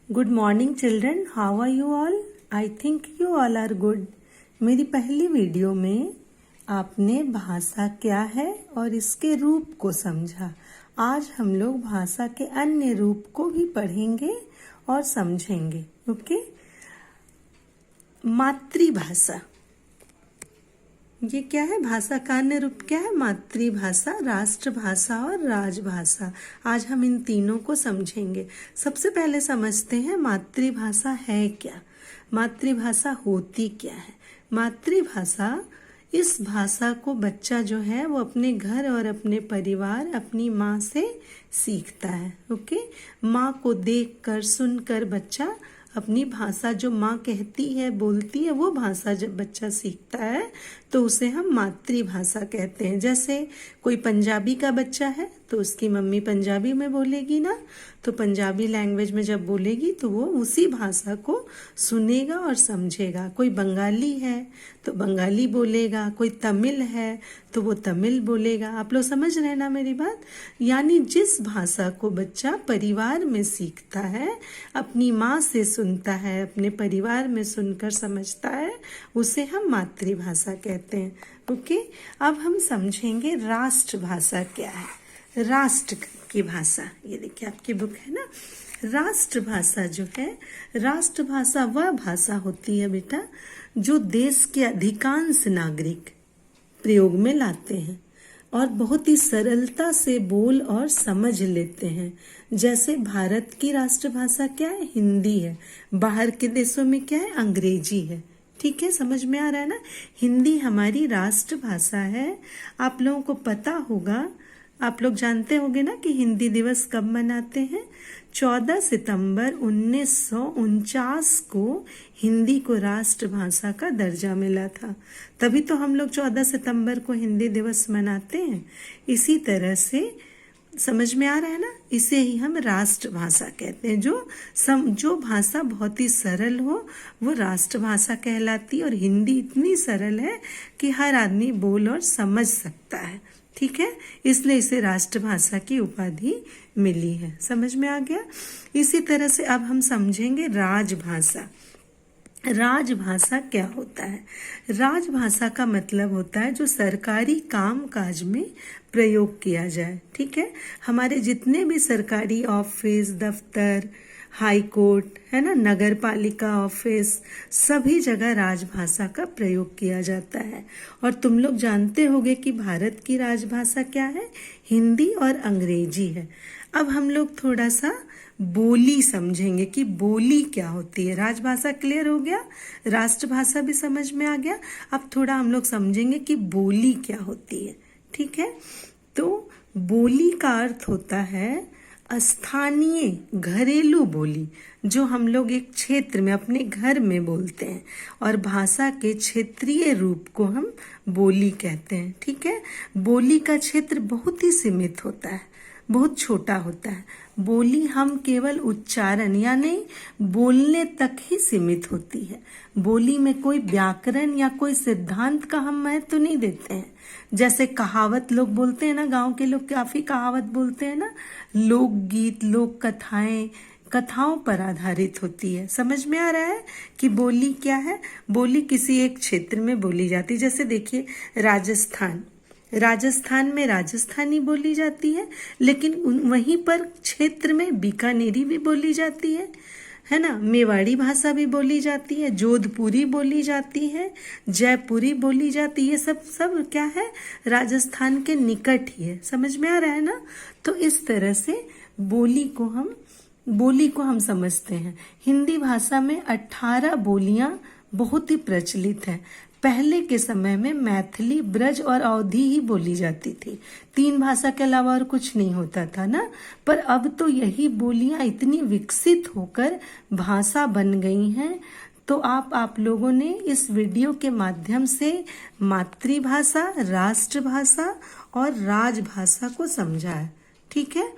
Good morning children, how are you all? I think you all are good. मेरी पहली video में आपने भाषा क्या है और इसके रूप को समझा। आज हम लोग भाषा के अन्य रूप को भी पढ़ेंगे और समझेंगे। ओके, मातृभाषा ये क्या है? भाषा का अन्य रूप क्या है? मातृभाषा, राष्ट्रभाषा और राजभाषा। आज हम इन तीनों को समझेंगे। सबसे पहले समझते हैं मातृभाषा है क्या, मातृभाषा होती क्या है। मातृभाषा, इस भाषा को बच्चा जो है वो अपने घर और अपने परिवार, अपनी माँ से सीखता है। ओके, माँ को देखकर सुनकर बच्चा अपनी भाषा, जो माँ कहती है बोलती है, वो भाषा जब बच्चा सीखता है तो उसे हम मातृभाषा कहते हैं। जैसे कोई पंजाबी का बच्चा है तो उसकी मम्मी पंजाबी में बोलेगी ना, तो पंजाबी लैंग्वेज में जब बोलेगी तो वो उसी भाषा को सुनेगा और समझेगा। कोई बंगाली है तो बंगाली बोलेगा, कोई तमिल है तो वो तमिल बोलेगा। आप लोग समझ रहे हैं ना मेरी बात? यानी जिस भाषा को बच्चा परिवार में सीखता है, अपनी माँ से सुनता है, अपने परिवार में सुनकर समझता है, उसे हम मातृभाषा कहते हैं। ओके, अब हम समझेंगे राष्ट्रभाषा क्या है। राष्ट्र की भाषा, ये देखिए आपकी बुक है ना। राष्ट्रभाषा जो है, राष्ट्रभाषा वह भाषा होती है बेटा जो देश के अधिकांश नागरिक प्रयोग में लाते हैं और बहुत ही सरलता से बोल और समझ लेते हैं। जैसे भारत की राष्ट्रभाषा क्या है? हिंदी है। बाहर के देशों में क्या है? अंग्रेजी है। ठीक है, समझ में आ रहा है ना? हिंदी हमारी राष्ट्रभाषा है। आप लोगों को पता होगा, आप लोग जानते होंगे ना कि हिंदी दिवस कब मनाते हैं? 14 सितंबर 1949 को हिंदी को राष्ट्रभाषा का दर्जा मिला था। तभी तो हम लोग 14 सितंबर को हिंदी दिवस मनाते हैं। इसी तरह से समझ में आ रहा है ना? इसे ही हम राष्ट्रभाषा कहते हैं। जो भाषा बहुत ही सरल हो वो राष्ट्रभाषा कहलाती है। और हिंदी इतनी सरल है कि हर आदमी बोल और समझ सकता है। ठीक है, इसलिए इसे राष्ट्रभाषा की उपाधि मिली है। समझ में आ गया? इसी तरह से अब हम समझेंगे राजभाषा। राजभाषा क्या होता है? राजभाषा का मतलब होता है जो सरकारी काम काज में प्रयोग किया जाए। ठीक है, हमारे जितने भी सरकारी ऑफिस, दफ्तर, हाई कोर्ट है ना, नगर पालिका ऑफिस, सभी जगह राजभाषा का प्रयोग किया जाता है। और तुम लोग जानते होंगे कि भारत की राजभाषा क्या है? हिंदी और अंग्रेजी है। अब हम लोग थोड़ा सा बोली समझेंगे कि बोली क्या होती है। राजभाषा क्लियर हो गया, राष्ट्रभाषा भी समझ में आ गया। अब थोड़ा हम लोग समझेंगे कि बोली क्या होती है। ठीक है, तो बोली का अर्थ होता है स्थानीय घरेलू बोली, जो हम लोग एक क्षेत्र में अपने घर में बोलते हैं, और भाषा के क्षेत्रीय रूप को हम बोली कहते हैं। ठीक है, बोली का क्षेत्र बहुत ही सीमित होता है, बहुत छोटा होता है। बोली हम केवल उच्चारण यानी बोलने तक ही सीमित होती है। बोली में कोई व्याकरण या कोई सिद्धांत का हम महत्व नहीं देते हैं। जैसे कहावत लोग बोलते हैं ना, गांव के लोग काफी कहावत बोलते हैं ना। लोकगीत, लोक कथाएं, कथाओं पर आधारित होती है। समझ में आ रहा है कि बोली क्या है? बोली किसी एक क्षेत्र में बोली जाती है। जैसे देखिए राजस्थान में राजस्थानी बोली जाती है, लेकिन वहीं पर क्षेत्र में बीकानेरी भी बोली जाती है ना। मेवाड़ी भाषा भी बोली जाती है, जोधपुरी बोली जाती है, जयपुरी बोली जाती है। सब क्या है? राजस्थान के निकट ही है। समझ में आ रहा है ना? तो इस तरह से बोली को हम समझते हैं। हिंदी भाषा में 18 बोलियां बहुत ही प्रचलित है। पहले के समय में मैथिली, ब्रज और अवधी ही बोली जाती थी। 3 भाषा के अलावा और कुछ नहीं होता था ना। पर अब तो यही बोलियां इतनी विकसित होकर भाषा बन गई हैं। तो आप लोगों ने इस वीडियो के माध्यम से मातृभाषा, राष्ट्रभाषा और राजभाषा को समझा है। ठीक है,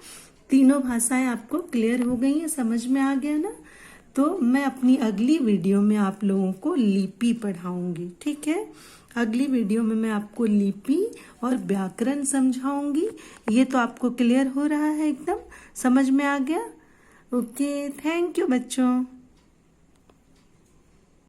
तीनों भाषाएं आपको क्लियर हो गई हैं, समझ में आ गया ना? तो मैं अपनी अगली वीडियो में आप लोगों को लिपि पढ़ाऊंगी। ठीक है, अगली वीडियो में मैं आपको लिपि और व्याकरण समझाऊंगी। ये तो आपको क्लियर हो रहा है, एकदम समझ में आ गया? ओके, थैंक यू बच्चों।